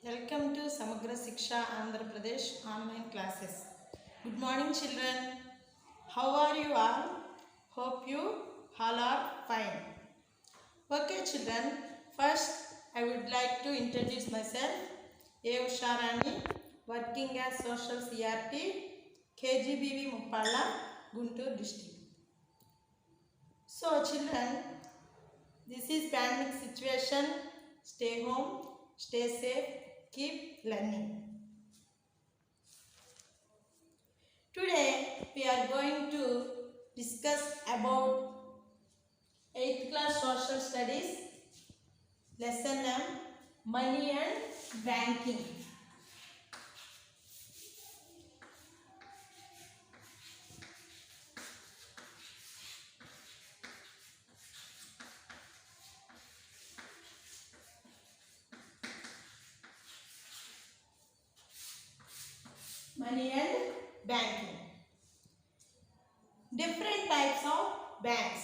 Welcome to Samagra Siksha Andhra Pradesh online classes. Good morning, children. How are you all? Hope you all are fine. Okay, children. First, I would like to introduce myself. A. Usharani, working as Social CRT, KGBV Muppala, Guntur district. So, children, this is pandemic situation. Stay home, stay safe, keep learning. Today we are going to discuss about 8th class social studies lesson M, money and banking. Money and banking. Different types of banks.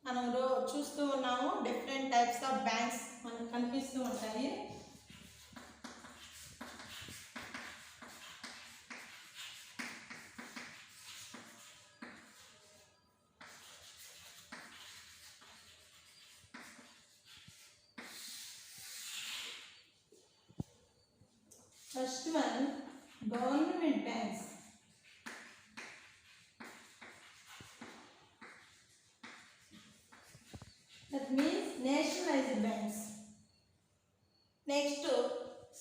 మనం చూస్తూ ఉన్నాము different types of banks మనకు కనిపిస్తూ ఉంటాయి. First one, government banks. That means nationalized banks. Next,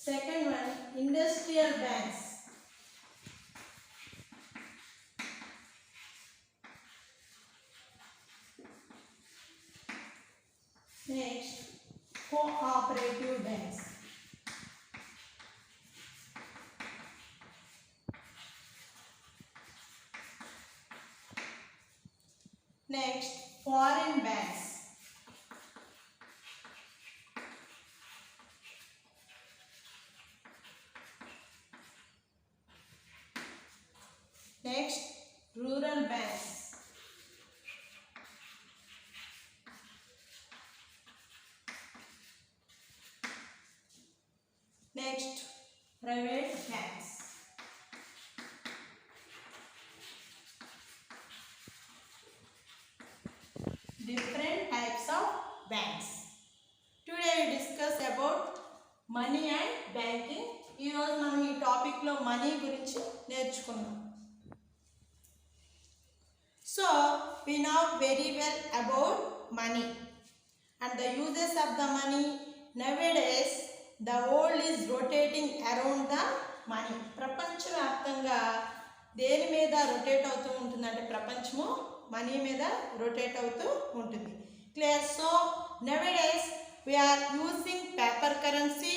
second one, industrial banks. Next, cooperative banks. Next, foreign banks. Next, rural banks. Next, private banks. Different types of banks. Today we discuss about money and banking. ఈ రోజు మనం ఈ topic లో money గురించి నేర్చుకున్నాం. So we know very well about money and the uses of the money. Nowadays the world is rotating around the money. ప్రపంచవ్యాప్తంగా దేని మీద రొటేట్ అవుతూ ఉంటుందంటే ప్రపంచము మనీ మీద రొటేట్ అవుతూ ఉంటుంది. Clear? So nowadays we are using paper currency.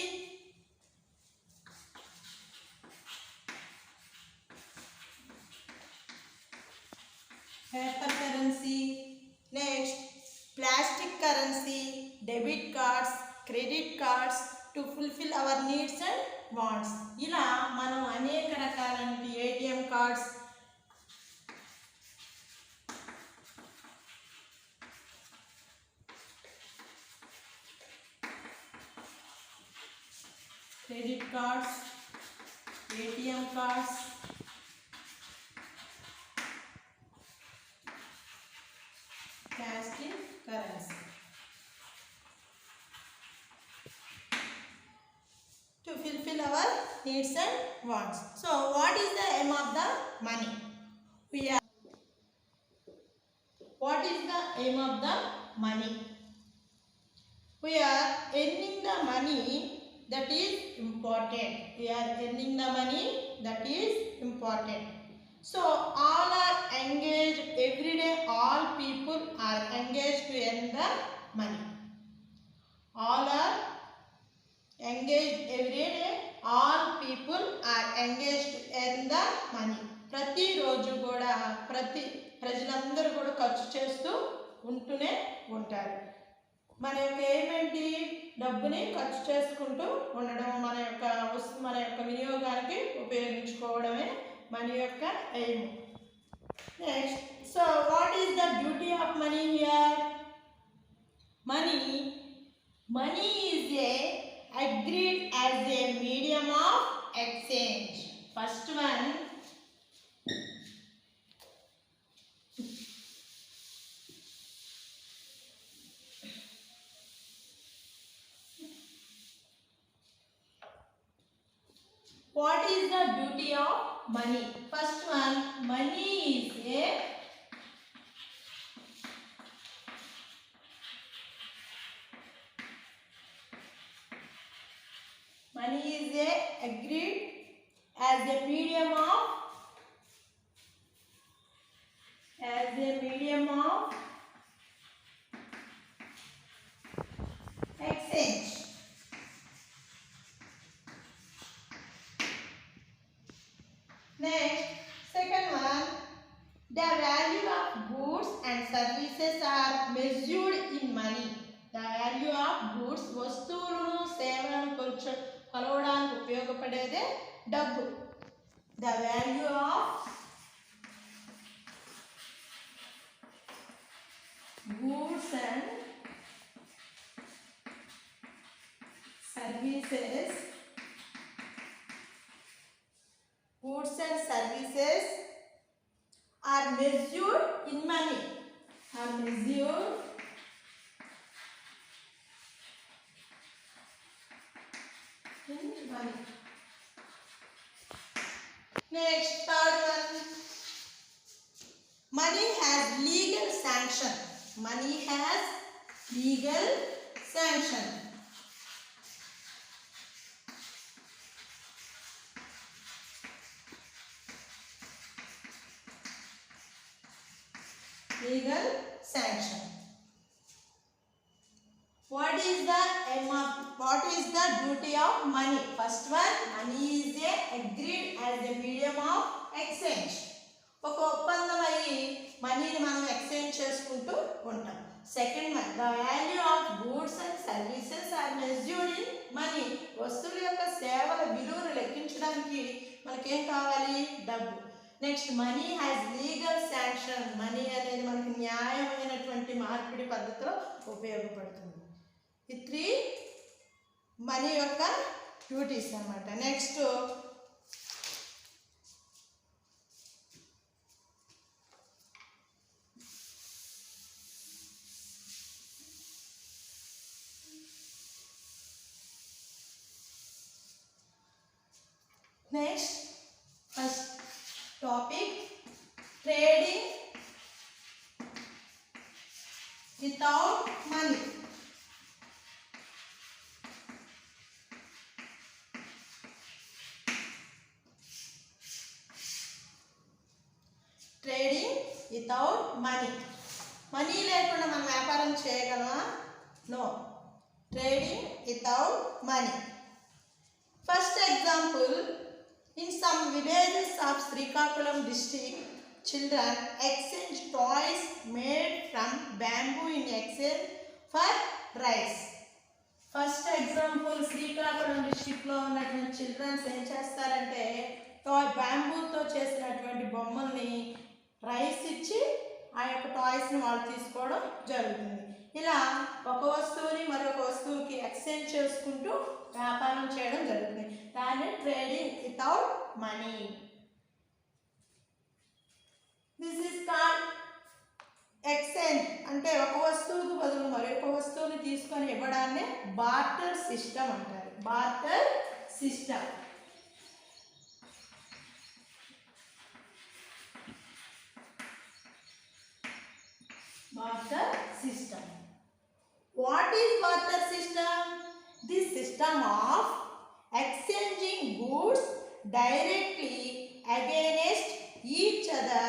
Paper currency. Next, plastic currency, debit cards, credit cards to fulfill our needs and wants. ఇలా మనం అనేక రకాలైన ATM cards, credit cards, ATM cards, plastic currency to fulfill our needs and wants. So what is the aim of the money? What is the aim of the money? We are earning the money that is important. We are earning the money that is important. So all are engaged every day. All people are engaged to earn the money. All are engaged every day. All people are engaged to earn the money. ప్రతి రోజు కూడా ప్రజలందరూ కూడా ఖర్చు చేస్తూ ఉంటూనే ఉంటారు. మన యొక్క ఏమేంటి డబ్బుని ఖర్చు చేసుకుంటూ ఉండడం, మన యొక్క వినియోగానికి ఉపయోగించుకోవడమే మన యొక్క aim. Next, so what is the duty of money here? Money is agreed as a exchange. First one, what is the duty of money? First one, money is a agreed as a medium of exchange. Next, second one, the value of goods and services are measured in money. The value of goods, వస్తువులను సేవలను కొలవడానికి ఉపయోగపడేదే డబ్బు. The value of goods and services are measured in money. Next, third one, money has legal sanction. Money has legal sanction. Legal sanction. What is the duty of money? First one, money is agreed as a medium of exchange. ఒక ఒప్పందం అయ్యి మనీని మనం exchange చేసుకుంటూ ఉంటాం. Second one, the value of goods and services are measured in money. వస్తువుల యొక్క సేవల విలువను లెక్కించడానికి మనకేం కావాలి? డబ్బు. Next, money has legal sanction. Money అనేది మనకి న్యాయమైనటువంటి మార్పిడి పద్ధతిలో ఉపయోగపడుతుంది. ఈ త్రీ మనీ యొక్క డ్యూటీస్ అన్నమాట. Next, first topic, trading without money. Trading without money. Money లేకుండా మనం వ్యాపారం చేయగలమా? No. Trading without money. First example, in some villages of Srikakulam district, children exchange toys made from bamboo in exchange for rice. First example, Srikakulam డిస్ట్రిక్ట్లో ఉన్నటువంటి children's ఏం చేస్తారంటే బ్యాంబూతో చేసినటువంటి బొమ్మల్ని రైస్ ఇచ్చి ఆ యొక్క టాయ్స్ని వాళ్ళు తీసుకోవడం జరుగుతుంది. ఇలా ఒక వస్తువుని మరొక వస్తువుకి ఎక్స్చేంజ్ చేసుకుంటూ వ్యాపారం చేయడం జరుగుతుంది. దాన్ని trading without money. This is called exchange. అంటే ఒక వస్తువుకు బదులు మరొక వస్తువుని తీసుకొని ఇవ్వడాన్ని బార్టర్ సిస్టమ్ అంటారు. Barter system. Barter system. What is barter system? This system of exchanging goods directly against each other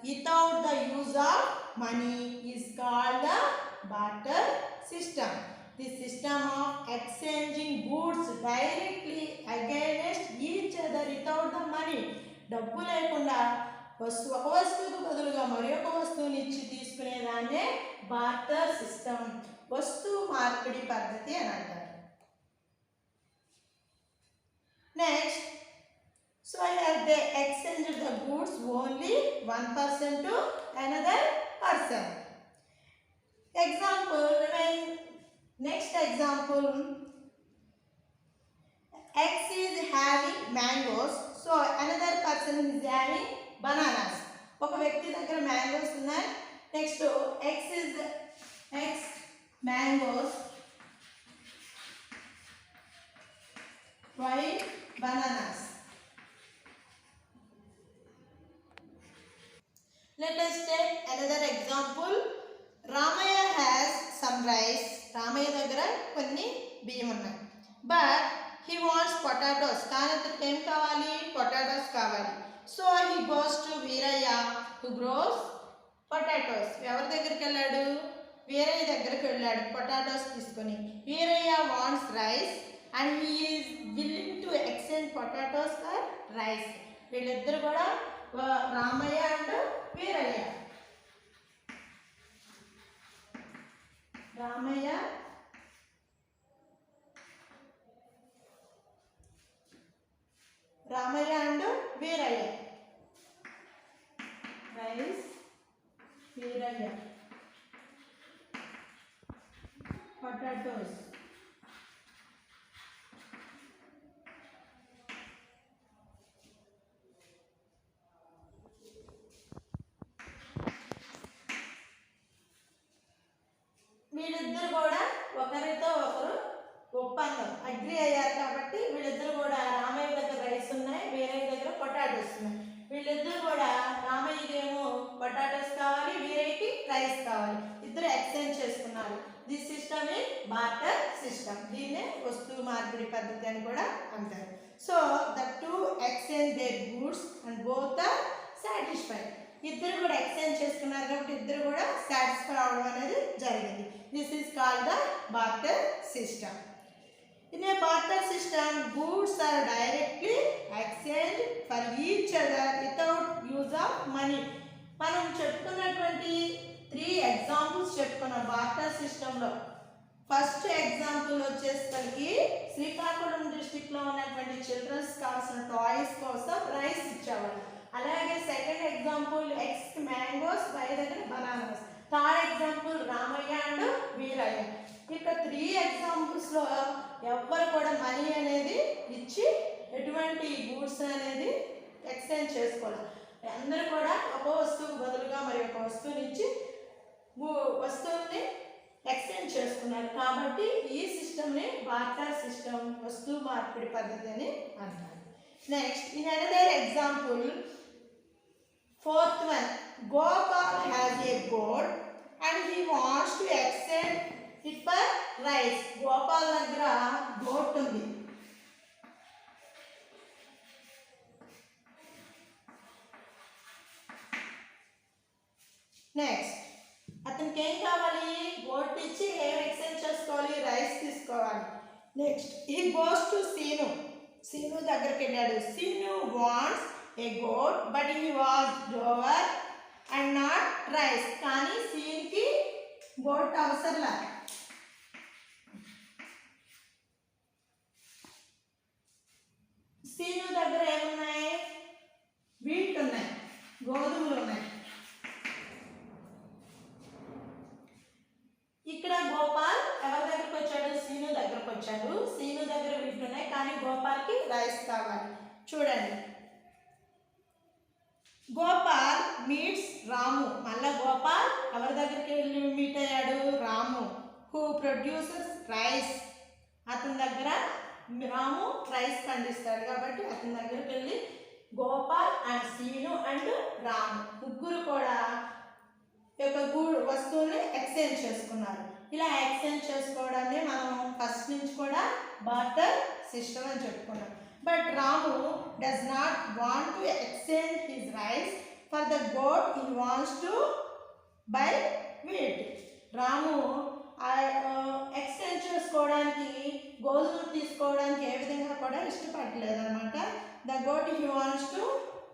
without the use of money is called the barter system. This system of exchanging goods directly against each other without the money. డబ్బు లేకుండా ఒక వస్తువుకు బదులుగా మరొక వస్తువుని ఇచ్చి తీసుకునేదాన్నే barter system, వస్తువు మార్పిడి పద్ధతి అని అంటారు. Next, so here they exchanged the goods only one person to another person. Example, next example, X is having mangoes. So another person is having bananas. ఒక వ్యక్తి దగ్గర మ్యాంగోస్ ఉన్నాయి. Next X mangoes, Y bananas. Let us take another example. Ramaya has some rice. Ramaya దగ్గర కొన్ని బియ్యం ఉన్నాయి. But he wants potatoes. కానీ అతనికి ఏం కావాలి? పొటాటోస్ కావాలి. So he goes to Veeraya who grows potatoes. ఎవరి దగ్గరికి వెళ్ళాడు? వీరయ్య దగ్గరికి వెళ్ళాడు పొటాటోస్ తీసుకొని. Veeraiah wants rice and he is willing to exchange potatoes for rice. వీళ్ళిద్దరు కూడా Ramaiah and Veeraiah. Ramaiah and Veeraiah. Rice, Veeraiah, potatoes. వీళ్ళిద్దరు కూడా ఒకరితో ఒకరు ఒప్పందం అగ్రి అయ్యారు కాబట్టి వీళ్ళిద్దరు కూడా రామయ్య దగ్గర రైస్ ఉన్నాయి, వీరయ్య దగ్గర పొటాటోస్ ఉన్నాయి. వీళ్ళిద్దరు కూడా రామయ్యకి ఏమో పొటాటోస్ కావాలి, వీరయ్యకి రైస్ కావాలి. ఇద్దరు ఎక్స్చేంజ్ చేసుకున్నారు. This system is barter system. దీన్నే వస్తువు మార్పిడి పద్ధతి అని కూడా అంటారు. So the two exchange their goods and both are satisfied. ఇద్దరు కూడా ఎక్స్చేంజ్ చేసుకున్నారు కాబట్టి ఇద్దరు కూడా సాటిస్ఫై అవడం అనేది జరిగింది. This is called the barter system. In a barter system goods are directly exchange for each other without use of money. మనం చెప్పుకున్నటువంటి 3 ఎగ్జాంపుల్స్ చెప్పుకున్నాం బార్టర్ సిస్టంలో. ఫస్ట్ ఎగ్జాంపుల్ వచ్చేసరికి శ్రీకాకుళం డిస్టిక్లో ఉన్నటువంటి చిల్డ్రన్స్ కావాల్సిన టాయ్స్ కోసం రైస్ ఇచ్చేవాళ్ళు. అలాగే second example X mangoes, Y దగ్గర bananas. Third example Ramayya and Veerayya. ఇక 3 ఎగ్జాంపుల్స్లో ఎవ్వరు కూడా మనీ అనేది ఇచ్చి ఎటువంటి గూడ్స్ అనేది ఎక్స్చేంజ్ చేసుకోవాలి. అందరూ కూడా ఒక వస్తువుకు బదులుగా మరి ఒక వస్తువుని ఇచ్చి వస్తువుని ఎక్స్చేంజ్ చేసుకున్నారు. కాబట్టి ఈ సిస్టమ్ని బార్టర్ సిస్టమ్, వస్తువు మార్పిడి పద్ధతి అని అంటారు. Next in another example, fourth one, Gopal has a goat and he wants to exchange it for rice. Gopal దగ్గర goat ఉంది. నెక్స్ట్ అతనికి ఏం కావాలి? గోట్ ఇచ్చి ఏం ఎక్స్చేంజ్ చేసుకోవాలి? రైస్ తీసుకోవాలి. Next he goes to Sinu. Seenu దగ్గరికి వెళ్ళాడు. Seenu wants a goat but he was dover and not rice. కానీ సీన్కి గోట్ అవసరంలా. సీను దగ్గర ఏమున్నాయి? వీట్ ఉన్నాయి, గోధుమలు ఉన్నాయి. ఇక్కడ గోపాల్ ఎవరి దగ్గరకు వచ్చాడు? సీను దగ్గరకు వచ్చాడు. సీను దగ్గర వీట్ ఉన్నాయి కానీ గోపాల్కి రైస్ కావాలి. చూడండి, గోపాల్ మీట్స్ రాము. మళ్ళా గోపాల్ ఎవరి దగ్గరికి వెళ్ళి మీట్ అయ్యాడు? రాము. Who producers rice. అతని దగ్గర రాము రైస్ పండిస్తాడు కాబట్టి అతని దగ్గరికి వెళ్ళి గోపాల్ అండ్ సీను అండ్ రాము ముగ్గురు కూడా ఒక వస్తువుని ఎక్స్చేంజ్ చేసుకున్నారు. ఇలా ఎక్స్చేంజ్ చేసుకోవడాన్ని మనం ఫస్ట్ నుంచి కూడా బార్టర్ సిస్టమ్ అని చెప్పుకున్నాం. But Ramu does not want to exchange his rice for the goat. He wants to buy wheat. రాము ఎక్స్చేంజ్ చేసుకోవడానికి, గోధుమలు తీసుకోవడానికి ఏ విధంగా కూడా ఇష్టపడలేదు అనమాట. The goat he wants to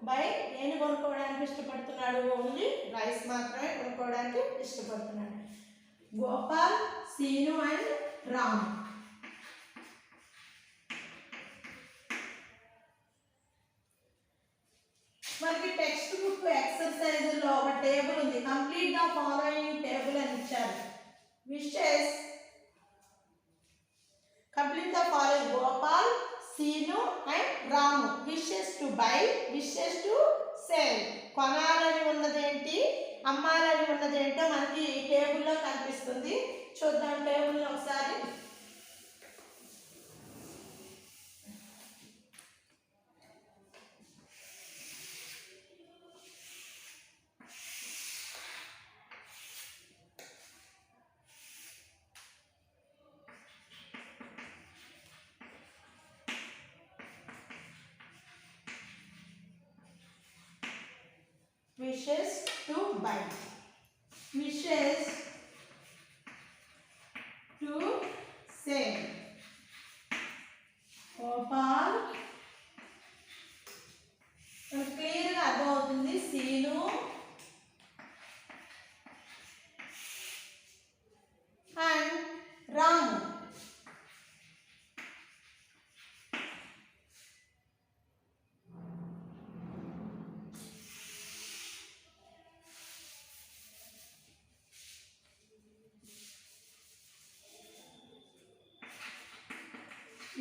buy ఏం కొనుక్కోవడానికి ఇష్టపడుతున్నాడు? ఓన్లీ రైస్ మాత్రమే కొనుక్కోవడానికి ఇష్టపడుతున్నాడు. గోపాల్, సీను అండ్ రాము. మనకి టెక్స్ట్ బుక్ ఎక్సర్సైజ్లో ఒక టేబుల్ ఉంది. కంప్లీట్ ద ఫాలోయింగ్ టేబుల్ అని ఇచ్చారు. Wishes complete the following: Gopal, Seenu and Ramu wishes to buy wishes to sell. కొనాలని ఉన్నదేంటి అమ్మాలని ఉన్నదేంటో మనకి టేబుల్లో కనిపిస్తుంది. చూద్దాం టేబుల్లో ఒకసారి. Wishes to buy. Wishes to sell. Gopal క్లియర్గా అర్థమవుతుంది. Seenu and Ramu.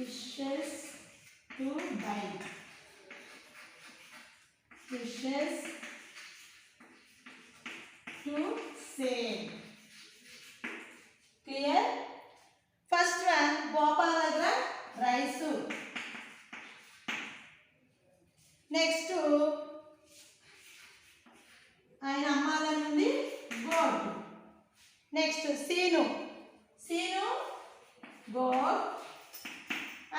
Wishes to buy. Wishes to sell. Clear? First one, Gopal దగ్గర rice. Next, ఆయన అమ్మాలని ఉంది goat. Next, Seenu goat.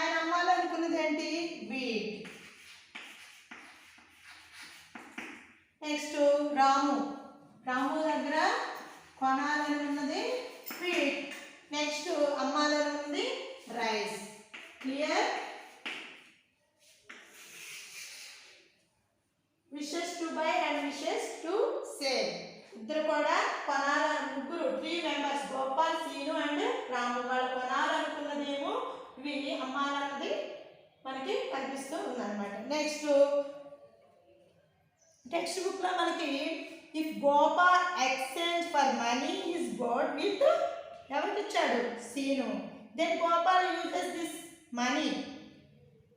ఆయన అమ్మాలనుకున్నది ఏంటి వీట్. నెక్స్ట్ రాము దగ్గర కొనాలని ఉన్నది వీట్. నెక్స్ట్ అమ్మాలని ఉన్నది rice. Clear? Wishes to by and wishes to sale. ఇద్దరు కూడా ముగ్గురు 3 మెంబర్స్ గోపాల్, సీను అండ్ రాము. వాళ్ళు కొనాలనుకున్నదేమో ఇవి అమ్మాలన్నది మనకి కనిపిస్తూ ఉందన్నమాట. నెక్స్ట్ టెక్స్ట్ బుక్ లో మనకి if Gopal exchange for money his goat with ఎవరికి ఇచ్చాడు Seenu. Then Gopal uses this money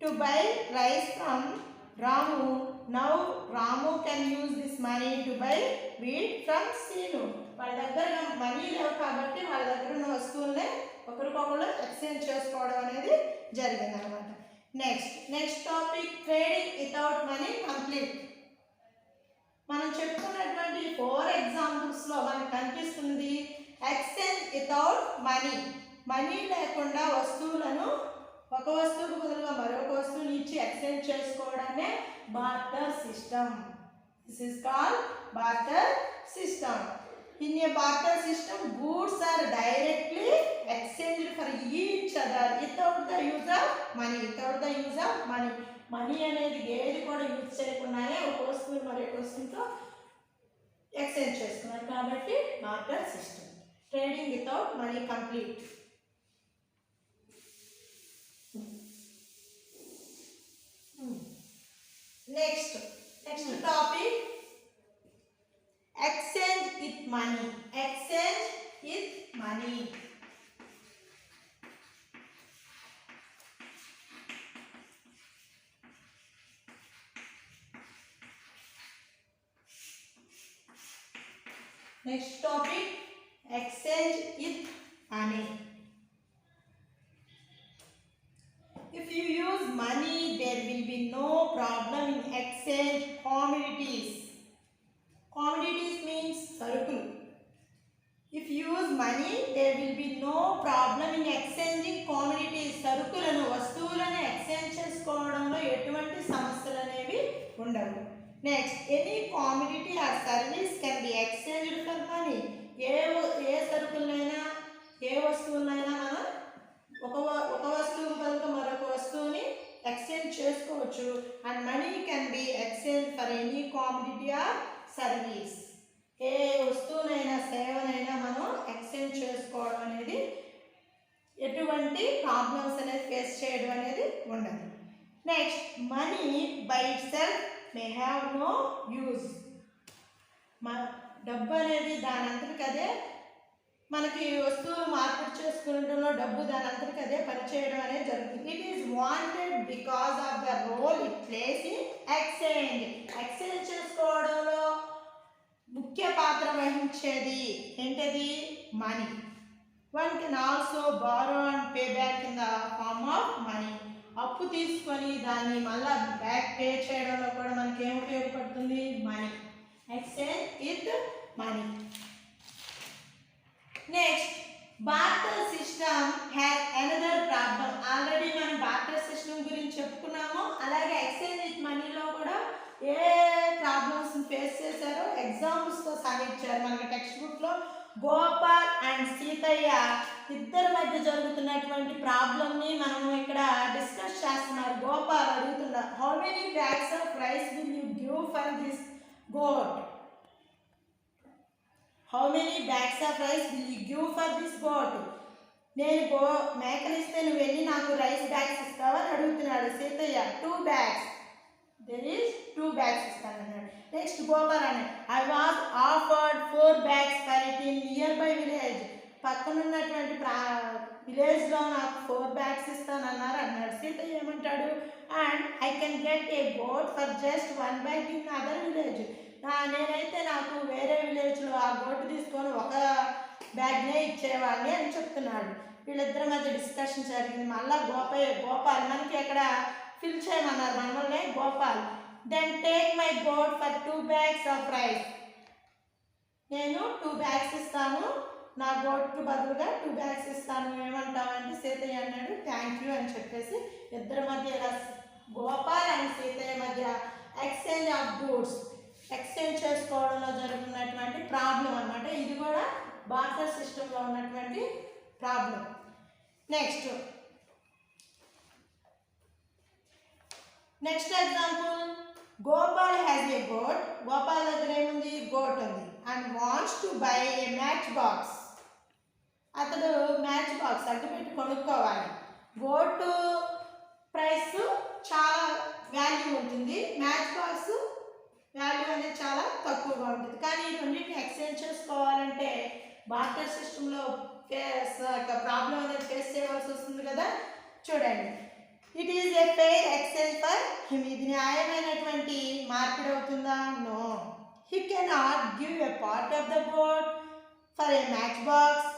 to buy rice from Ramu. Now Ramu can use this money to buy wheat from Seenu. వాళ్ళ దగ్గర మనీ లేవు కాబట్టి వాళ్ళ దగ్గర ఉన్న వస్తువులనే ఒకరికొకరు ఎక్స్చేంజ్ చేసుకోవడం అనేది జరిగింది అనమాట. Next topic trading without money complete. మనం చెప్పుకున్నటువంటి 4 ఎగ్జాంపుల్స్లో మనకు కనిపిస్తుంది ఎక్స్చేంజ్ వితౌట్ మనీ. మనీ లేకుండా వస్తువులను ఒక వస్తువుకు బదులుగా మరొక వస్తువుని ఇచ్చి ఎక్స్చేంజ్ చేసుకోవడాన్ని barter system. This is called barter system. In a barter system, goods are directly exchanged for each other without the use of money. Money అనేది ఏది కూడా యూజ్ చేయకుండానే ఒక వస్తువు మరొక వస్తువుతో ఎక్స్చేంజ్ చేసుకున్నారు కాబట్టి barter system. Trading without money complete. Next topic exchange with money. Next topic, exchange with money. If you use money, there will be no problem in exchange commodities. Commodities means sarukulu. If you use money, there will be no problem in exchanging commodities. Sarukulanu vastuulanu exchange chesukovadanlo etuvanti samasyalu అనేవి ఉండవు. Next, any commodity or service can be exchanged for money. ఏ సరుకులైనా ఏ వస్తువులైనా మనం ఒక వస్తువుకు బదులుగా మరొక వస్తువుని exchange చేసుకోవచ్చు. And money can be exchange for any commodity or service. ఏ వస్తువునైనా సేవనైనా మనం ఎక్స్చేంజ్ చేసుకోవడం అనేది ఎటువంటి ప్రాబ్లమ్స్ అనేది ఫేస్ చేయడం అనేది ఉండదు. Next, money by itself may have no use. డబ్బు అనేది దాని అంతటికి అదే మనకి వస్తువులు మార్కెట్ చేసుకునేటంలో డబ్బు దాని అంతటికి అదే పనిచేయడం అనేది జరుగుతుంది. It is wanted because of the role it plays in exchange చేసుకోవడంలో ముఖ్య పాత్ర వహించేది ఏంటది? Money. One can also borrow and pay back in the form of money. అప్పు తీసుకొని దాన్ని మళ్ళా బ్యాక్ పే చేయడంలో కూడా మనకి ఏం ఉపయోగపడుతుంది? Money. Exchange with money. Next, barter system has another problem. Already మనం బార్టర్ సిస్టమ్ గురించి చెప్పుకున్నాము. అలాగే ఎక్స్చేంజ్ విత్ మనీలో కూడా ఏ ప్రాబ్లమ్స్ ఫేస్ చేశారో ఎగ్జాంపుల్స్తో సాధించారు. మనకి టెక్స్ట్ బుక్లో గోపాల్ అండ్ సీతయ్య ఇద్దరి మధ్య జరుగుతున్నటువంటి ప్రాబ్లమ్ని మనం ఇక్కడ డిస్కస్ చేస్తున్నారు. గోపాల్ అడుగుతున్నారు, how many bags of rice will you give for this goat? How many bags of rice will you give for this goat? నేను మేకనిస్తే నువ్వు వెళ్ళి నాకు రైస్ బ్యాగ్స్ ఇస్తావని అడుగుతున్నాడు Seetayya. 2 bags. There is 2 bags ఇస్తానన్నాడు. నెక్స్ట్ గోపాల్ అన్నాడు, I was offered 4 bags for it in nearby village. పక్కనున్నటువంటి విలేజ్లో నాకు 4 bags ఇస్తానన్నారు అన్నాడు. సీతయ్య ఏమంటాడు, and I can get a goat for just 1 bag in other village. నేనైతే నాకు వేరే విలేజ్లో ఆ గోటు తీసుకొని 1 బ్యాగ్నే ఇచ్చేవాడిని అని చెప్తున్నాడు. వీళ్ళిద్దరి మధ్య డిస్కషన్ జరిగింది. మళ్ళీ గోపాల్ మనకి ఎక్కడ ఫిల్ చేయమన్నారు మనల్ని. Gopal, then take my goat for 2 bags of rice. నేను 2 bags ఇస్తాను, నా గోట్కు బదులుగా 2 bags ఇస్తాను, ఏమంటావంటే సీతయ్య అన్నాడు థ్యాంక్ యూ అని చెప్పేసి ఇద్దరి మధ్య గోపాల్ అండ్ సీతయ్య మధ్య ఎక్స్చేంజ్ ఆఫ్ గూడ్స్ ఎక్స్చేంజ్ చేసుకోవడంలో జరుగుతున్నటువంటి ప్రాబ్లం అన్నమాట. ఇది కూడా బార్టర్ సిస్టంలో ఉన్నటువంటి problem. Next example, Gopal has a goat. Gopal దగ్గర ఏముంది? గోట్ ఉంది. And wants to buy a match box. అతడు మ్యాచ్ బాక్స్ అడ్డుపెట్టి కొనుక్కోవాలి. గోటు ప్రైస్ చాలా వాల్యూ ఉంటుంది, మ్యాచ్ బాక్స్ వాల్యూ అనేది చాలా తక్కువగా ఉంటుంది. కానీ ఈ రెండింటిని ఎక్స్చేంజ్ చేసుకోవాలంటే బార్టర్ సిస్టంలో ప్రాబ్లం అనేది ఫేస్ చేయవలసి వస్తుంది కదా. చూడండి, it is a fair exchange for him. ఇది న్యాయమైనటువంటి మార్పిడి అవుతుందా? No. He cannot give a part of the goat for a match box.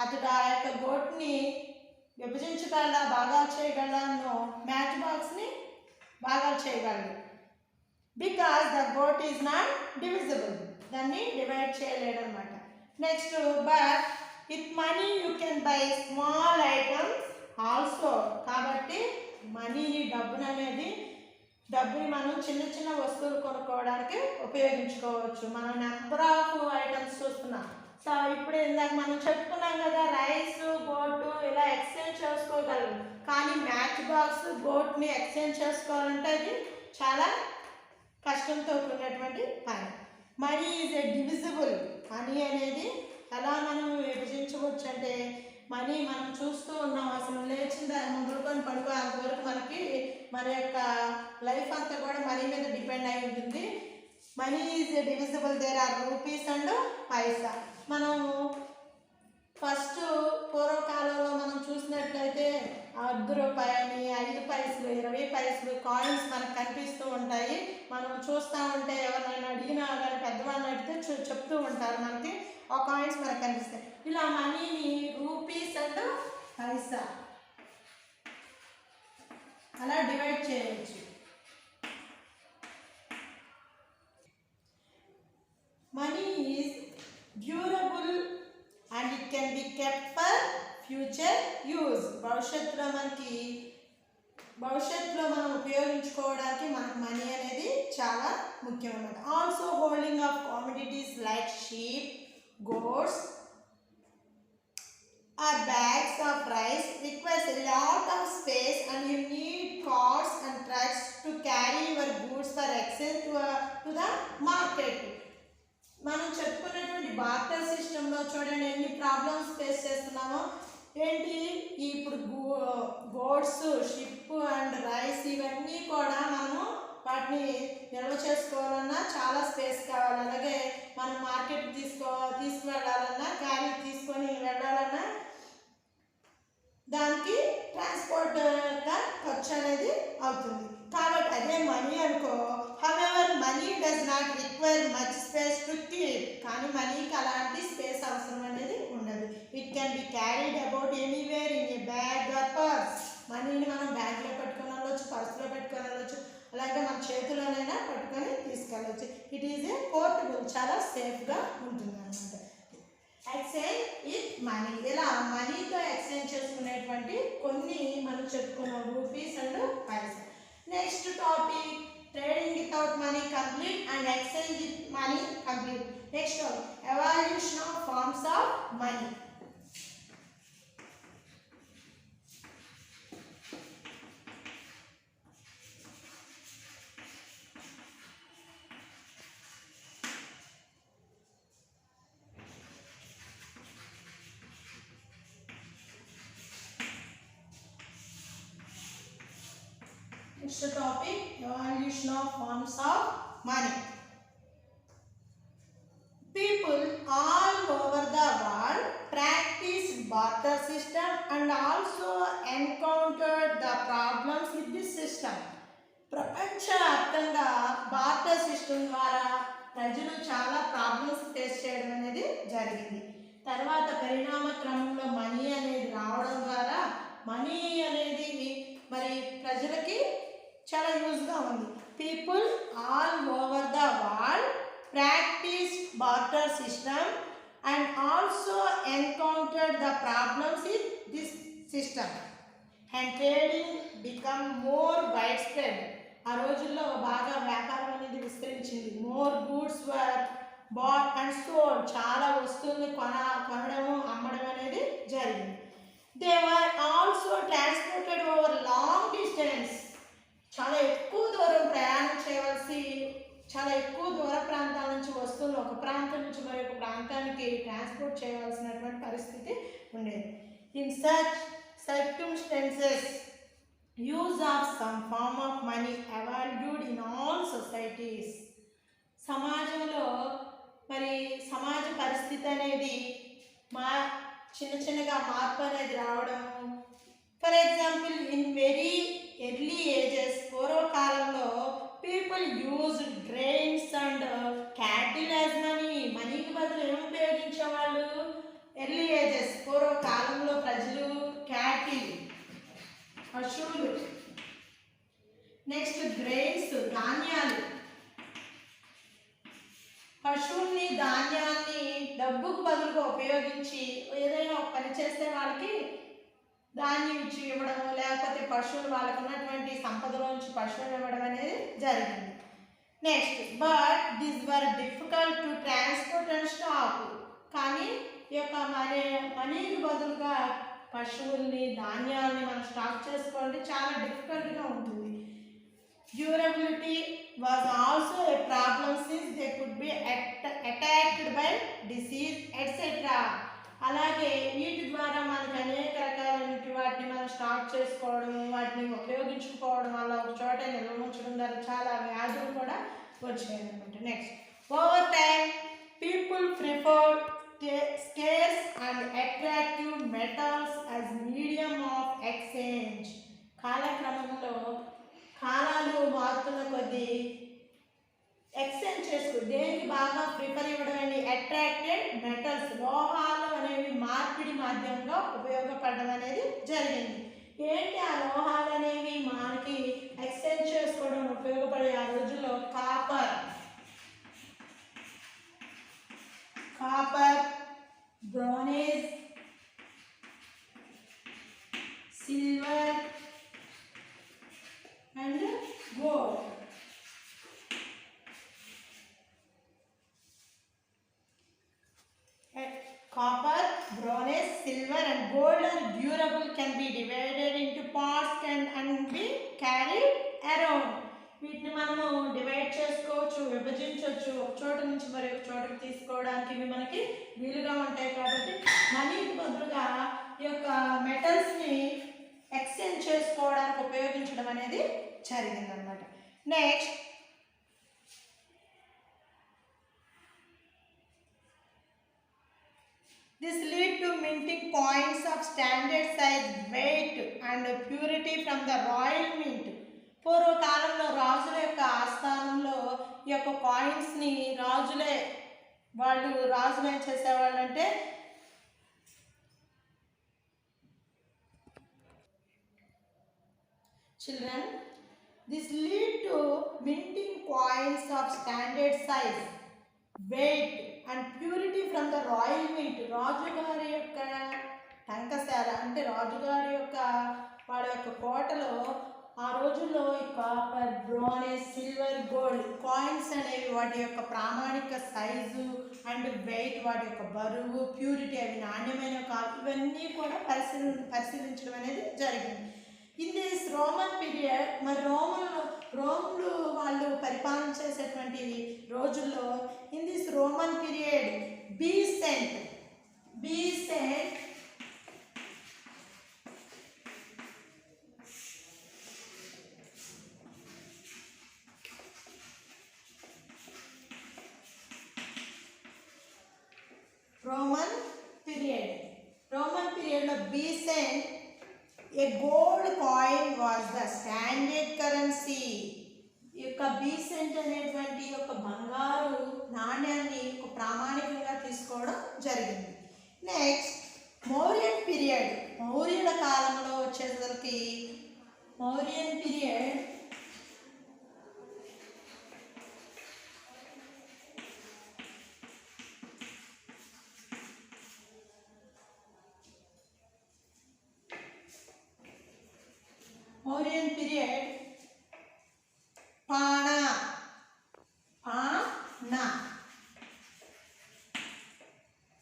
అతడు ఆ యొక్క గోట్ని విభజించగలడా, బాగా చేయగలడా? నో. మ్యాచ్ బాక్స్ని బాగా చేయగలడు. Because the goat is not divisible. దాన్ని డివైడ్ చేయలేడు అనమాట. Next, but with money you can buy small items also. కాబట్టి మనీని డబ్బుని మనం చిన్న చిన్న వస్తువులు కొనుక్కోవడానికి ఉపయోగించుకోవచ్చు. మనం నెంబర్ ఆఫ్ ఐటమ్స్ చూస్తున్నాం. సో ఇప్పుడు ఇందాక మనం చెప్పుకున్నాం కదా, రైస్ గోటు ఇలా ఎక్స్చేంజ్ చేసుకోగలం. కానీ మ్యాచ్ బాక్స్ గోట్ని ఎక్స్చేంజ్ చేసుకోవాలంటే అది చాలా కష్టంతో కూడినటువంటి పని. Money is a divisible. Money అనేది ఎలా మనం విభజించవచ్చు అంటే, మనీ మనం చూస్తూ ఉన్నాం, అసలు లేచిందా మొదలుకొని పడుకో అంతవరకు మనకి మన యొక్క లైఫ్ అంతా కూడా మనీ మీద డిపెండ్ అయి ఉంటుంది. Money is divisible. There are rupees and paisa. మనం ఫస్ట్ పూర్వకాలంలో మనం చూసినట్లయితే 10 రూపాయలని, 5 పైసలు, 20 పైసలు కాయిన్స్ మనకు కనిపిస్తూ ఉంటాయి. మనం చూస్తూ ఉంటే ఎవరినైనా అడిగినా కానీ పెద్దవాళ్ళని అడిగితే చెప్తూ ఉంటారు మనకి ఆ కాయిన్స్ మనకు కనిపిస్తాయి. ఇలా మనీని రూపీస్ అండ్ పైసా అలా డివైడ్ చేయవచ్చు. Money is durable and it can be kept for future use. భవిష్యత్తులో మనం ఉపయోగించుకోవడానికి మనకు మనీ అనేది చాలా ముఖ్యం అన్నమాట. Also holding of commodities like sheep, goats or bags of rice requires a lot of space and you need carts and trucks to carry your goods for exchange to the market. మనం చెప్పుకున్నటువంటి barter సిస్టంలో చూడండి ఎన్ని problems face చేస్తున్నామో. ఏంటి, ఇప్పుడు గోడ్స్, ship and rice ఇవన్నీ కూడా మనము వాటిని నిల్వ చేసుకోవాలన్నా చాలా స్పేస్ కావాలి. అలాగే మనం మార్కెట్ తీసుకువెళ్ళాలన్నా, క్యారీ తీసుకొని వెళ్ళాలన్నా దానికి ట్రాన్స్పోర్ట్ ఖర్చు అనేది అవుతుంది. కాబట్టి అదే మనీ అనుకో. However money does not require much space to keep. కానీ మనీకి అలాంటి స్పేస్ అవసరం అనేది ఉండదు. It can be carried about anywhere in a bag are purse. మనీని మనం బ్యాగ్లో పెట్టుకొని వెళ్ళవచ్చు, పర్స్లో పెట్టుకొని వెళ్ళవచ్చు, అలాగే మన చేతిలోనైనా పట్టుకొని తీసుకెళ్ళవచ్చు. ఇట్ ఈజ్ ఏ పోర్టబుల్, చాలా సేఫ్గా ఉంటుంది అన్నమాట. Exchange it money. ఇలా మనీతో ఎక్స్చేంజ్ చేసుకునేటువంటి కొన్ని మనం చెప్పుకున్నాం, rupees and paisa. Next topic trading without money complete and exchange with money complete. Next evaluation of forms of money. Next topic evaluation of forms of money. People all over the world practice barter system and also encountered the problems with this system. ప్రపంచవ్యాప్తంగా barter system ద్వారా ప్రజలు చాలా problems face చేయడం అనేది జరిగింది. తర్వాత పరిణామ క్రమంలో మనీ అనేది రావడం ద్వారా మనీ అనేది మరి ప్రజలకి చాలా యూజ్గా ఉంది. People all over the world practice barter system and also encountered the problems in this system and trading become more wide spread. ఆ రోజుల్లో బాగా వ్యాపారం అనేది విస్తరించింది. More goods were bought and sold. చాలా వస్తువుల్ని కొనడము అమ్మడం అనేది జరిగింది. They were also transported over long distance. చాలా ఎక్కువ దూరం ప్రయాణం చేయవలసి, చాలా ఎక్కువ దూర ప్రాంతాల నుంచి వస్తువులు ఒక ప్రాంతం నుంచి మరొక ప్రాంతానికి ట్రాన్స్పోర్ట్ చేయవలసినటువంటి పరిస్థితి ఉండేది. In such circumstances use of some form of money avalued in all societies. సమాజంలో మరి సమాజ పరిస్థితి అనేది చిన్నగా మార్పు అనేది రావడము. For example in very early ages, పూర్వకాలంలో people use drains and cattle as money. మనీకి బదులు ఏమి ఉపయోగించేవాళ్ళు? ఎర్లీ ఏజెస్ పూర్వకాలంలో ప్రజలు క్యాటిల్ పశువులు, నెక్స్ట్ గ్రెయిన్స్ ధాన్యాలు, పశువుల్ని ధాన్యాన్ని డబ్బుకు బదులుగా ఉపయోగించి ఏదైనా ఒక పని చేస్తే వాళ్ళకి ధాన్యం ఇచ్చి ఇవ్వడము, లేకపోతే పశువులు వాళ్ళకు ఉన్నటువంటి సంపదలోంచి పశువులు ఇవ్వడం అనేది జరిగింది. Next but this or difficult to transport and stock. కానీ ఈ యొక్క మనీకి బదులుగా పశువుల్ని ధాన్యాలని మనం స్టాక్ చేసుకోవాలంటే చాలా డిఫికల్ట్గా ఉంటుంది. Durability was also a problem since they could be attacked by disease etcetera. అలాగే వీటి ద్వారా మనకు అనేక రకాలైన వాటిని మనం స్టాక్ చేసుకోవడం, వాటిని ఉపయోగించుకోవడం వల్ల ఒక చోట నిల్వ ఉంచడం ద్వారా చాలా వ్యాధులు కూడా వచ్చాయి అనమాట. Next over time people preferred scares and attractive metals as medium of exchange. కాలక్రమంలో కాలాలు మారుతున్న కొద్దీ ఎక్స్చేంజ్ చేసుకో దేనికి బాగా ప్రిఫర్ ఇవ్వడం అని అట్రాక్టెడ్ మెటల్స్, లోహాలు అనేవి మార్పిడి మాధ్యమంగా ఉపయోగపడడం అనేది జరిగింది. ఏంటి ఆ లోహాలు అనేవి మనకి ఎక్స్చేంజ్ చేసుకోవడం ఉపయోగపడే ఆ రోజుల్లో copper, bronze, silver and gold. Copper, bronze, silver and gold are durable, can be divided into parts and be carried around. వీటిని మనము డివైడ్ చేసుకోవచ్చు, విభజించవచ్చు, ఒక చోట నుంచి మరి ఒక చోటకి తీసుకోవడానికి ఇవి మనకి వీలుగా ఉంటాయి. కాబట్టి మనీకి బదులుగా ఈ యొక్క మెటల్స్ని ఎక్స్చేంజ్ చేసుకోవడానికి ఉపయోగించడం అనేది జరిగిందనమాట. Next this lead to minting coins of standard size, weight and purity from the royal mint. పూర్వకాలంలో రాజుల ఈ యొక్క కాయిన్స్ని రాజులు ఏం చేసేవాళ్ళు అంటే children, this lead to minting coins of standard size, weight and purity from the royal mint. రాజుగారి యొక్క టంకశాల అంటే రాజుగారి యొక్క వాళ్ళ యొక్క కోటలో ఆ రోజుల్లో ఈ copper, bronze, silver, gold coins అనేవి వాటి యొక్క ప్రామాణిక సైజు అండ్ వెయిట్, వాటి యొక్క బరువు, ప్యూరిటీ, అవి నాణ్యమైన ఇవన్నీ కూడా పరిశీలించడం అనేది జరిగింది. ఇన్ దిస్ రోమన్ పీరియడ్, మరి రోములు వాళ్ళు పరిపాలన చేసేటువంటి రోజుల్లో in this Roman period Besant Roman పీరియడ్లో Besant a gold coin was the standard currency. ఈ యొక్క బీసెంట్ అనేటువంటి యొక్క బంగారు నాణ్యాన్ని ఒక ప్రామాణికంగా తీసుకోవడం జరిగింది. నెక్స్ట్ మౌర్యన్ పీరియడ్, మౌర్యుల కాలంలో వచ్చేసరికి Mauryan period pana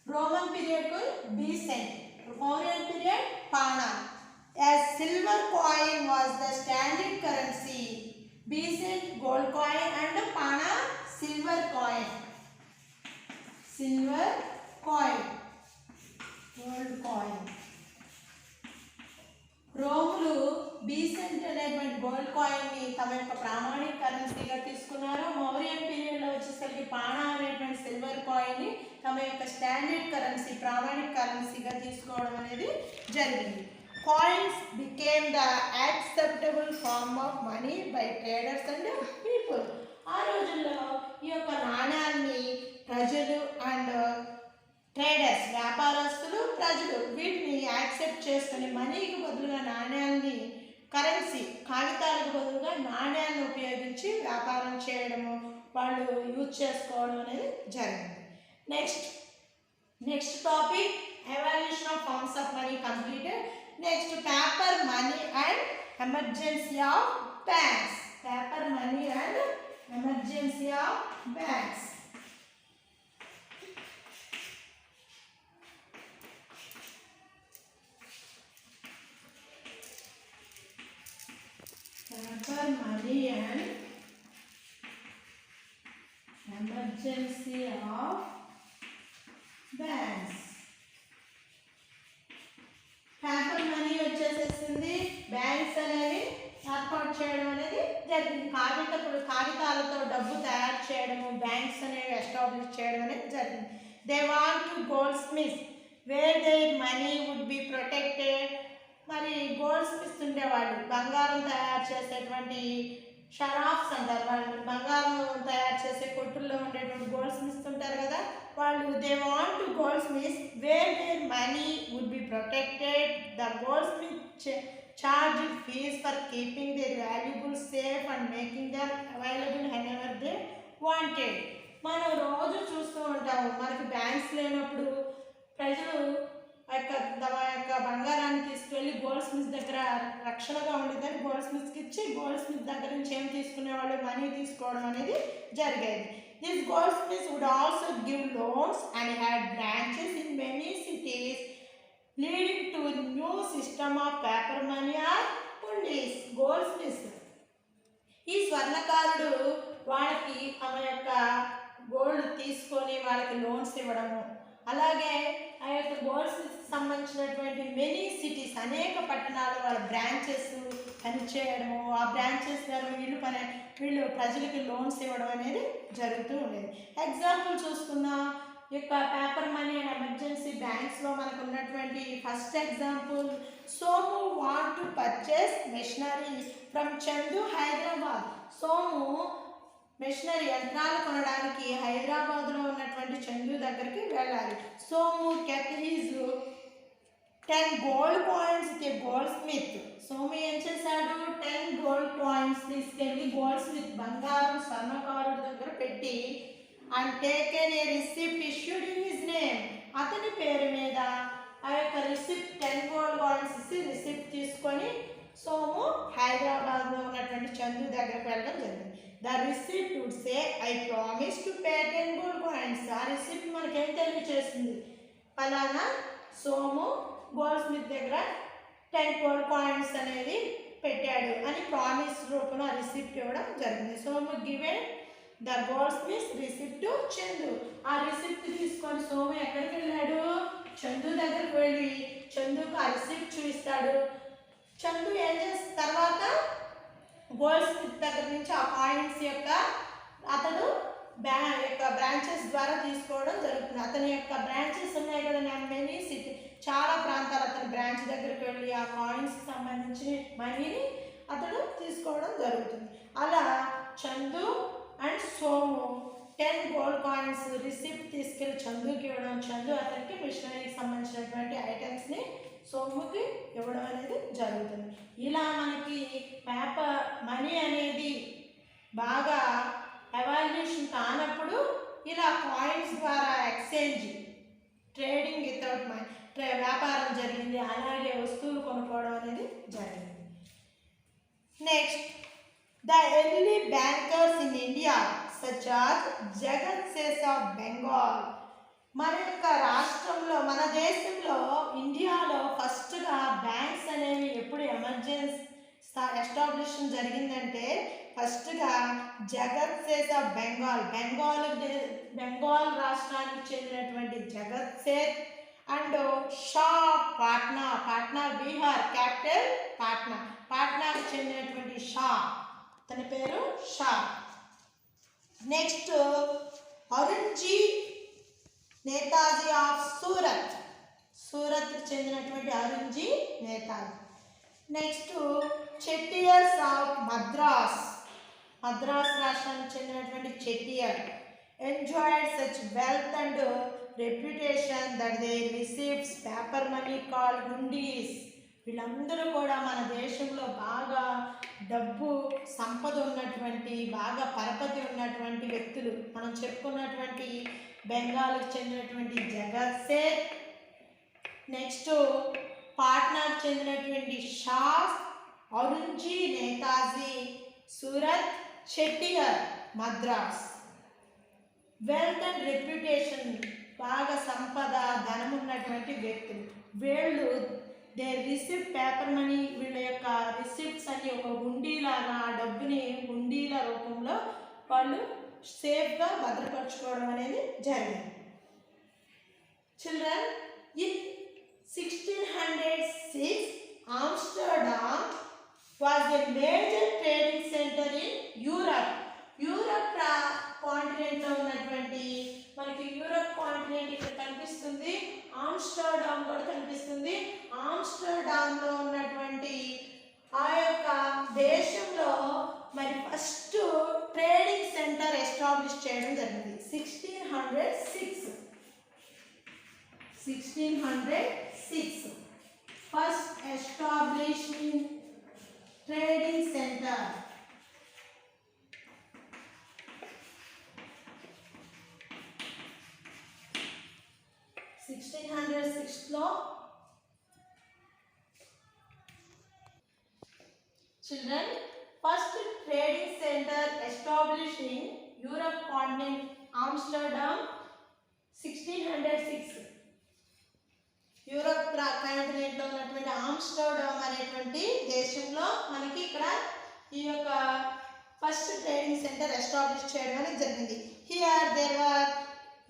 Roman period को bezant, Mauryan period pana. As silver coin was the standard currency, bezant gold coin and pana silver coin, gold coin. రోములు బీసెంట్ అనేటువంటి గోల్డ్ కాయిన్ని తమ యొక్క ప్రామాణిక కరెన్సీగా తీసుకున్నారు. మౌర్యన్ పీరియడ్లో వచ్చేసరికి పానా అనేటువంటి సిల్వర్ కాయిన్ని తమ యొక్క స్టాండర్డ్ కరెన్సీ, ప్రామాణిక కరెన్సీగా తీసుకోవడం అనేది జరిగింది. Coins became the acceptable form of money by traders and people. ఆ రోజుల్లో ఈ యొక్క నాణ్యాన్ని ప్రజలు అండ్ ట్రేడర్స్, వ్యాపారస్తులు, ప్రజలు వీటిని యాక్సెప్ట్ చేసుకుని మనీకి బదులుగా నాణ్యాన్ని, కరెన్సీ కాగితాలకు బదులుగా నాణ్యాన్ని ఉపయోగించి వ్యాపారం చేయడము, వాళ్ళు యూజ్ చేసుకోవడం అనేది జరిగింది. Next topic evolution of forms of money completed. Next paper money and emergency of banks. Paper money and emergency of banks. Paper money and emergency of banks. Paper money వచ్చేసేసింది, banks అనేవి ఏర్పాటు చేయడం అనేది జరిగింది. కాగితాలతో డబ్బు తయారు చేయడము, బ్యాంక్స్ అనేవి ఎస్టాబ్లిష్ చేయడం అనేది జరిగింది. They want to goldsmith where their money would be protected. మరి గోల్డ్ స్మిత్ ఉండేవాళ్ళు, బంగారం తయారు చేసేటువంటి షరాఫ్స్ అంటారు వాళ్ళు, బంగారం తయారు చేసే కొట్టుల్లో ఉండేటువంటి గోల్డ్ స్మిత్స్ ఉంటారు కదా వాళ్ళు. They want to goldsmith where their money would be protected. The goldsmith charge fees for keeping their valuables safe and making them available whenever they wanted. మనం రోజు చూస్తూ ఉంటాము, మనకి బ్యాంక్స్ లేనప్పుడు ప్రజలు తమ యొక్క బంగారాన్ని తీసుకెళ్ళి గోల్డ్ స్మిత్ దగ్గర రక్షణగా ఉండేదని గోల్డ్ స్మిత్కి ఇచ్చి గోల్డ్ స్మిత్ దగ్గర నుంచి ఏం తీసుకునేవాళ్ళు, మనీ తీసుకోవడం అనేది జరిగేది. This goldsmith would also give loans and had branches in many cities leading to new system of paper money or hundis. Goldsmith ఈ స్వర్ణకారుడు వాళ్ళకి తమ యొక్క గోల్డ్ తీసుకొని వాళ్ళకి లోన్స్ ఇవ్వడము, అలాగే ఆ యొక్క గోల్డ్స్ సంబంధించినటువంటి మెనీ సిటీస్, అనేక పట్టణాలు వాళ్ళ బ్రాంచెస్ పనిచేయడము, ఆ బ్రాంచెస్ ద్వారా వీళ్ళు ప్రజలకి లోన్స్ ఇవ్వడం అనేది జరుగుతూ ఉండేది. ఎగ్జాంపుల్ చూసుకున్న ఈ యొక్క పేపర్ మనీ అండ్ ఎమర్జెన్సీ బ్యాంక్స్లో మనకు ఉన్నటువంటి first example, Somu want to purchase machinery from Chandu Hyderabad. Somu machinery యంత్రాలు కొనడానికి హైదరాబాద్లో ఉన్నటువంటి చందు దగ్గరికి వెళ్ళాలి. Somu kept his 10 gold coins with a goldsmith. Somu ఏం చేశాడు? 10 gold coins తీసుకెళ్ళి గోల్డ్ స్మిత్ బంగారం స్వర్ణకారుడి దగ్గర పెట్టి and taken a receipt issued in his name. అతని పేరు మీద ఆ యొక్క రిసిప్ట్ 10 gold coins ఇచ్చి రిసిప్ట్ తీసుకొని సోము హైదరాబాద్లో ఉన్నటువంటి చందు దగ్గరకు వెళ్ళడం జరిగింది. The receipt would say I promise to pay 10 gold coins. ఆ రిసిప్ట్ మనకేం తెలియజేస్తుంది? ఫలానా సోము గోల్డ్ స్మిత్ దగ్గర 10 gold coins అనేది పెట్టాడు అని ప్రామిస్ రూపంలో ఆ రిసిప్ట్ ఇవ్వడం జరిగింది. Somu given the gold Smith receipt to Chandu. ఆ రిసిప్ట్ తీసుకొని సోము ఎక్కడికి వెళ్ళాడు? చందు దగ్గరికి వెళ్ళి చందుకు ఆ రిసిప్ట్ చూపిస్తాడు. చందు ఏం చేసిన తర్వాత గోల్డ్ స్మిత్ దగ్గర నుంచి ఆ కాయిన్స్ యొక్క అతడు బ్రాంచెస్ ద్వారా తీసుకోవడం జరుగుతుంది. అతని యొక్క బ్రాంచెస్ ఉన్నాయి కదా మెనీ సిటీ, చాలా ప్రాంతాలు అతని బ్రాంచ్ దగ్గరికి వెళ్ళి ఆ కాయిన్స్కి సంబంధించిన మనీని అతడు తీసుకోవడం జరుగుతుంది. అలా Chandu and Somu 10 gold coins receipt తీసుకెళ్ళి చందుకి ఇవ్వడం, చందు అతనికి మిషనరీకి సంబంధించినటువంటి ఐటమ్స్ని సోముకి ఇవ్వడం అనేది జరుగుతుంది. ఇలా మనకి పేపర్ మనీ అనేది బాగా ఎవాల్యుయేషన్ కానప్పుడు ఇలా కాయిన్స్ ద్వారా ఎక్స్చేంజ్ ట్రేడింగ్ వితౌట్ మనీ వ్యాపారం జరిగింది. అలాగే వస్తువులు కొనుక్కోవడం అనేది జరిగింది. Next, the early bankers in India such as జగత్ సేథ్ ఆఫ్ బెంగాల్. మన యొక్క రాష్ట్రంలో, మన దేశంలో, ఇండియాలో ఫస్ట్గా బ్యాంక్స్ అనేవి ఎప్పుడు ఎమర్జెన్సీ ఎస్టాబ్లిష్ జరిగిందంటే ఫస్ట్గా జగత్ సేథ్ ఆఫ్ బెంగాల్, బెంగాల్ రాష్ట్రానికి చెందినటువంటి జగత్ సేథ్ అండ్ షా పాట్నా బీహార్ క్యాపిటల్ పాట్నాకు చెందినటువంటి షా, తన పేరు షా. నెక్స్ట్ అరుణ్జీ నేతాజీ ఆఫ్ సూరత్కి చెందినటువంటి అరుణ్జీ నేతాజీ. నెక్స్ట్ చెట్టియర్స్ ఆఫ్ మద్రాస్ రాష్ట్రానికి చెందినటువంటి Chettiar enjoyed such wealth and reputation that they receives paper money called hundis. వీళ్ళందరూ కూడా మన దేశంలో బాగా డబ్బు సంపద ఉన్నటువంటి, బాగా పరపతి ఉన్నటువంటి వ్యక్తులు. మనం చెప్పుకున్నటువంటి బెంగాల్కి చెందినటువంటి జగత్ సేథ్, నెక్స్ట్ పాట్నాకు చెందినటువంటి Shah, Arunji Netaji, Surat, Chettiar, Madras. Wealth and reputation, బాగా సంపద ధనం ఉన్నటువంటి వ్యక్తులు. వీళ్ళు దే రిసిప్ట్ పేపర్ మనీ, వీళ్ళ యొక్క రిసిప్ట్స్ అన్ని ఒక హుండీలాగా ఆ డబ్బుని హుండీల రూపంలో వాళ్ళు సేఫ్గా భద్రపరచుకోవడం అనేది జరిగింది. Children, in 1606 Amsterdam was a major trading center in Europe. Europe కాంటినెంట్లో ఉన్నటువంటి, మనకి యూరప్ కాంటినెంట్ ఇక్కడ కనిపిస్తుంది, ఆమ్స్టర్డామ్ కూడా కనిపిస్తుంది. ఆమ్స్టర్డామ్లో ఉన్నటువంటి ఆ యొక్క దేశంలో మరి ఫస్ట్ ట్రేడింగ్ సెంటర్ ఎస్టాబ్లిష్ చేయడం జరిగింది 1606. First established trading centre. Children, first trading center established in Europe continent, Amsterdam, 1606. Europe కాంటినెంట్లో ఉన్నటువంటి ఆమ్స్టర్డామ్ అనేటువంటి దేశంలో మనకి ఇక్కడ ఈ యొక్క ఫస్ట్ ట్రేడింగ్ సెంటర్ ఎస్టాబ్లిష్ చేయడం అనేది జరిగింది. Here there were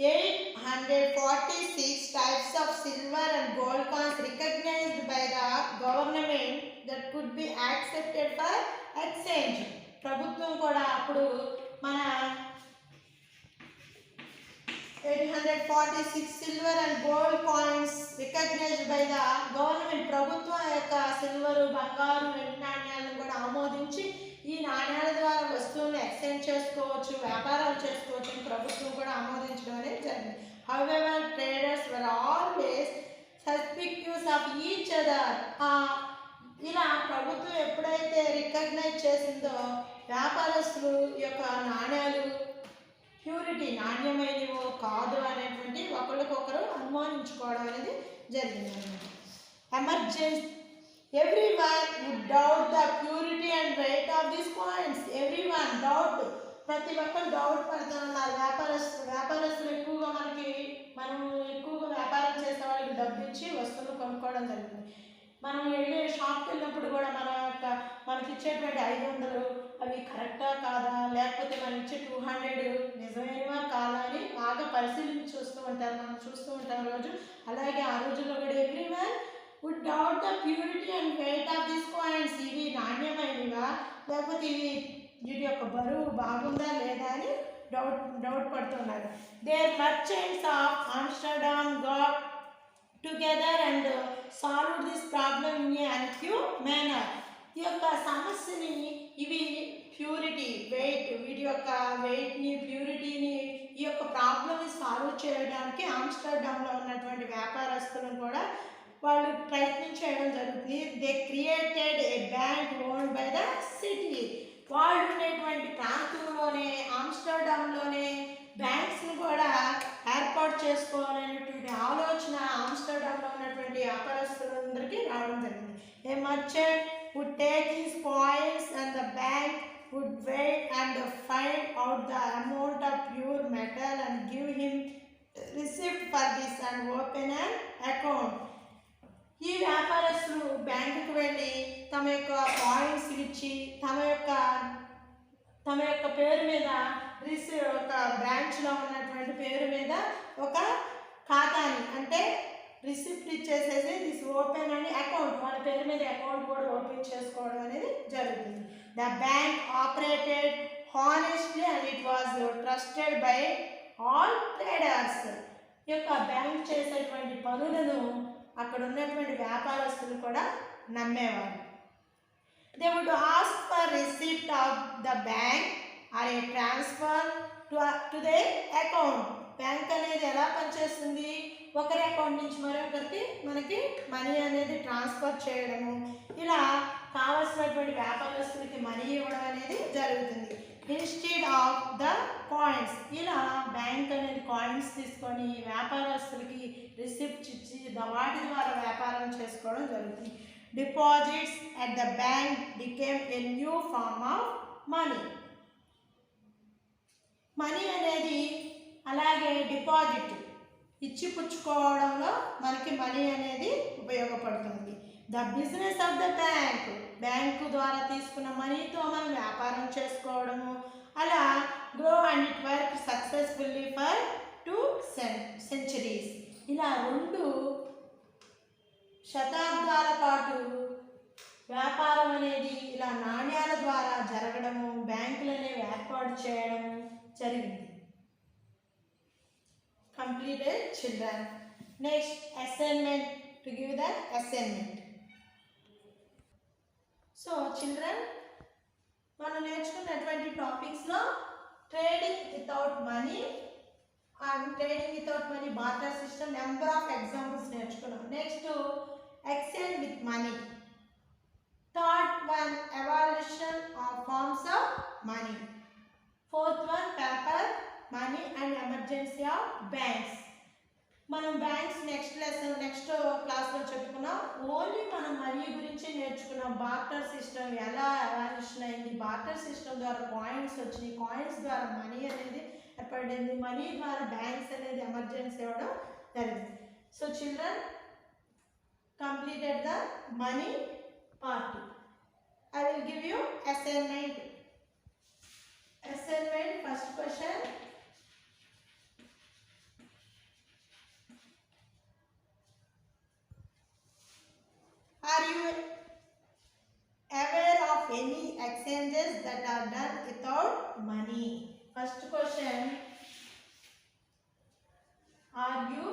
846 types of silver and gold coins recognized by the government that could be accepted for exchange. ప్రభుత్వం కూడా అప్పుడు మన 846 silver and gold coins recognized by the government. ప్రభుత్వం యొక్క silver, బంగారు, వెండి నాణ్యాలను కూడా ఆమోదించి ఈ నాణ్యాల ద్వారా వస్తువులను ఎక్స్టెండ్ చేసుకోవచ్చు, వ్యాపారాలు చేసుకోవచ్చు అని ప్రభుత్వం కూడా ఆమోదించడం అనేది జరిగింది. However traders were always suspicious of each other. ఇలా ప్రభుత్వం ఎప్పుడైతే రికగ్నైజ్ చేసిందో వ్యాపారస్తులు యొక్క నాణ్యాలు ప్యూరిటీ నాణ్యమైనవో కాదు అనేటువంటి ఒకరికొకరు అనుమానించుకోవడం అనేది జరిగింది అన్నమాట. Emergency everyone would doubt the purity and weight of these coins. Everyone doubt, ప్రతి ఒక్కరు డౌట్ పడుతున్నారు. వ్యాపారస్తులు ఎక్కువగా మనం ఎక్కువగా వ్యాపారం చేసే వాళ్ళకి డబ్బు ఇచ్చి వస్తువులు కొనుక్కోవడం జరుగుతుంది. మనం వెళ్ళే షాప్కి వెళ్ళినప్పుడు కూడా మనకి ఇచ్చేటువంటి 500 అవి కరెక్టా కాదా, లేకపోతే మనం ఇచ్చే 200 నిజమైనవా కాదా అని బాగా పరిశీలించి చూస్తూ ఉంటారు, మనం చూస్తూ ఉంటాం రోజు. అలాగే ఆ రోజుల్లో కూడా everyone would doubt the purity and weight of these coins. ఇవి నాణ్యమైనవా లేకపోతే ఇవి వీటి యొక్క బరువు బాగుందా లేదా అని డౌట్ పడుతున్నారు. There merchants of Amsterdam got together and solve this problem in a unique manner. ఈ యొక్క సమస్యని ఇవి ప్యూరిటీ వెయిట్ వీటి యొక్క వెయిట్ని ప్యూరిటీని ఈ యొక్క ప్రాబ్లమ్ని సాల్వ్ చేయడానికి ఆమ్స్టర్డామ్లో ఉన్నటువంటి వ్యాపారస్తులను కూడా వాళ్ళు ప్రయత్నించడం జరుగుతుంది. They created a bank owned by the city. వాళ్ళు ఉండేటువంటి ప్రాంతంలోనే ఆమ్స్టర్డామ్లోనే బ్యాంక్స్ని కూడా ఏర్పాటు చేసుకోవాలనేటువంటి ఆలోచన ఆమ్స్టర్డామ్లో ఉన్నటువంటి వ్యాపారస్తులందరికీ రావడం జరిగింది. ఏ merchant would take his coins and the bank would weigh and find out the amount of pure metal and give him receipt for this and open an account. ఈ వ్యాపారస్తులు బ్యాంకుకు వెళ్ళి తమ యొక్క కాయిన్స్ ఇచ్చి తమ యొక్క పేరు మీద ఒక బ్రాంచ్లో ఉన్నటువంటి పేరు మీద ఒక ఖాతాని అంటే రిసిప్ట్ ఇచ్చేసేసి దిస్ ఓపెన్ అని అకౌంట్ వాళ్ళ పేరు మీద అకౌంట్ కూడా ఓపెన్ చేసుకోవడం అనేది జరుగుతుంది. The bank operated honestly and it was trusted by all traders. ఈ యొక్క బ్యాంక్ చేసేటువంటి పనులను అక్కడ ఉన్నటువంటి వ్యాపారస్తులు కూడా నమ్మేవారు. They would ask for receipt of the bank or a transfer to they account. Bank అనేది ఎలా పనిచేస్తుంది, ఒకరి అకౌంట్ నుంచి మరొకరికి మనకి మనీ అనేది ట్రాన్స్ఫర్ చేయడము, ఇలా కావాల్సినటువంటి వ్యాపారస్తులకి మనీ ఇవ్వడం అనేది జరుగుతుంది. ఇన్స్టెడ్ ఆఫ్ ద కాయిన్స్, ఇలా బ్యాంక్ అనేది కాయిన్స్ తీసుకొని వ్యాపారస్తులకి రిసిప్ట్స్ ఇచ్చి వాటి ద్వారా వ్యాపారం చేసుకోవడం జరుగుతుంది. Deposits at the bank became a new form of money. Money అనేది అలాగే డిపాజిట్ ఇచ్చి పుచ్చుకోవడంలో మనకి మనీ అనేది ఉపయోగపడుతుంది. The business of the bank ద్వారా తీసుకున్న మనీతో మనం వ్యాపారం చేసుకోవడము, అలా grow and it work successfully for 2 centuries. ఇలా 2 శతాబ్దాల పాటు వ్యాపారం అనేది ఇలా నాణ్యాల ద్వారా జరగడము, బ్యాంకులు అనేవి ఏర్పాటు చేయడము జరిగింది. Completed children. Next assignment, to give the assignment. So children, మనం నేర్చుకున్నటువంటి టాపిక్స్లో trading without money and trading without money barter system number of examples నేర్చుకున్నాం. Next exchange with money. Third one evolution of forms of money. Fourth one paper money and emergency of banks. మనం banks next క్లాస్లో చెప్పుకున్నాం. Only మనం money గురించి నేర్చుకున్నాం. Barter system ఎలా evolution అయింది, barter system ద్వారా కాయిన్స్ వచ్చినాయి, కాయిన్స్ ద్వారా మనీ అనేది ఏర్పడింది, మనీ ద్వారా బ్యాంక్స్ అనేది ఎమర్జెన్సీ ఇవ్వడం జరిగింది. So children completed the money part. I will give you assignment. First question. Are you aware of any exchanges that are done without money? First question. Are you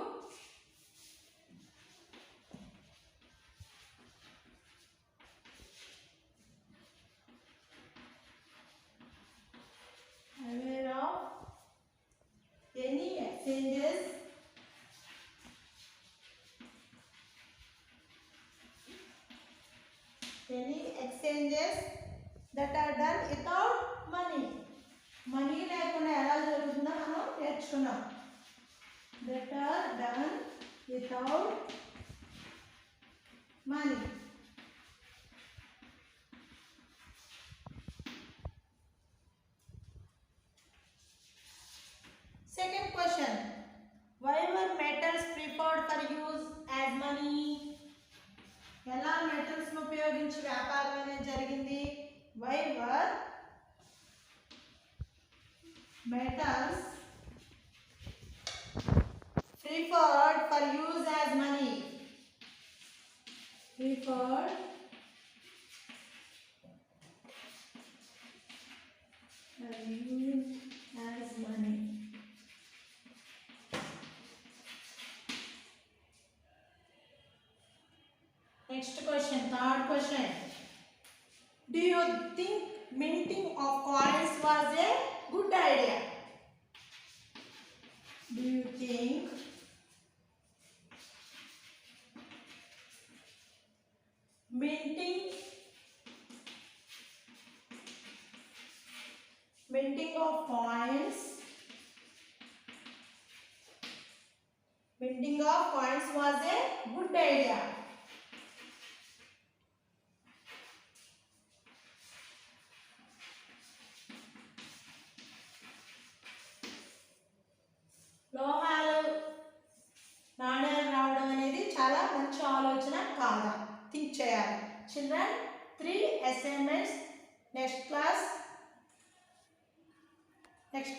that are done without money. Money లేకుండా ఎలా జరుగుతుందో మనం నేర్చుకున్నాం. That are done without money. Second question. Why were metals preferred for use as money? ఎలా metals ను ఉపయోగించి వ్యాపారం అనేది జరిగింది? Why were metals preferred for use as money? Preferred for use as money. Next question, third question. Do you think minting of coins was a good idea? Do you think minting of coins was a good idea? లోహాలు నాణ్యాలు రావడం అనేది చాలా మంచి ఆలోచన కాదా? Think చేయాలి. Children 3 assignments next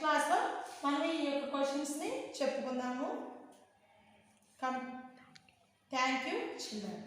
క్లాస్లో మనం ఈ యొక్క క్వశ్చన్స్ని చెప్పుకుందాము. Thank you children.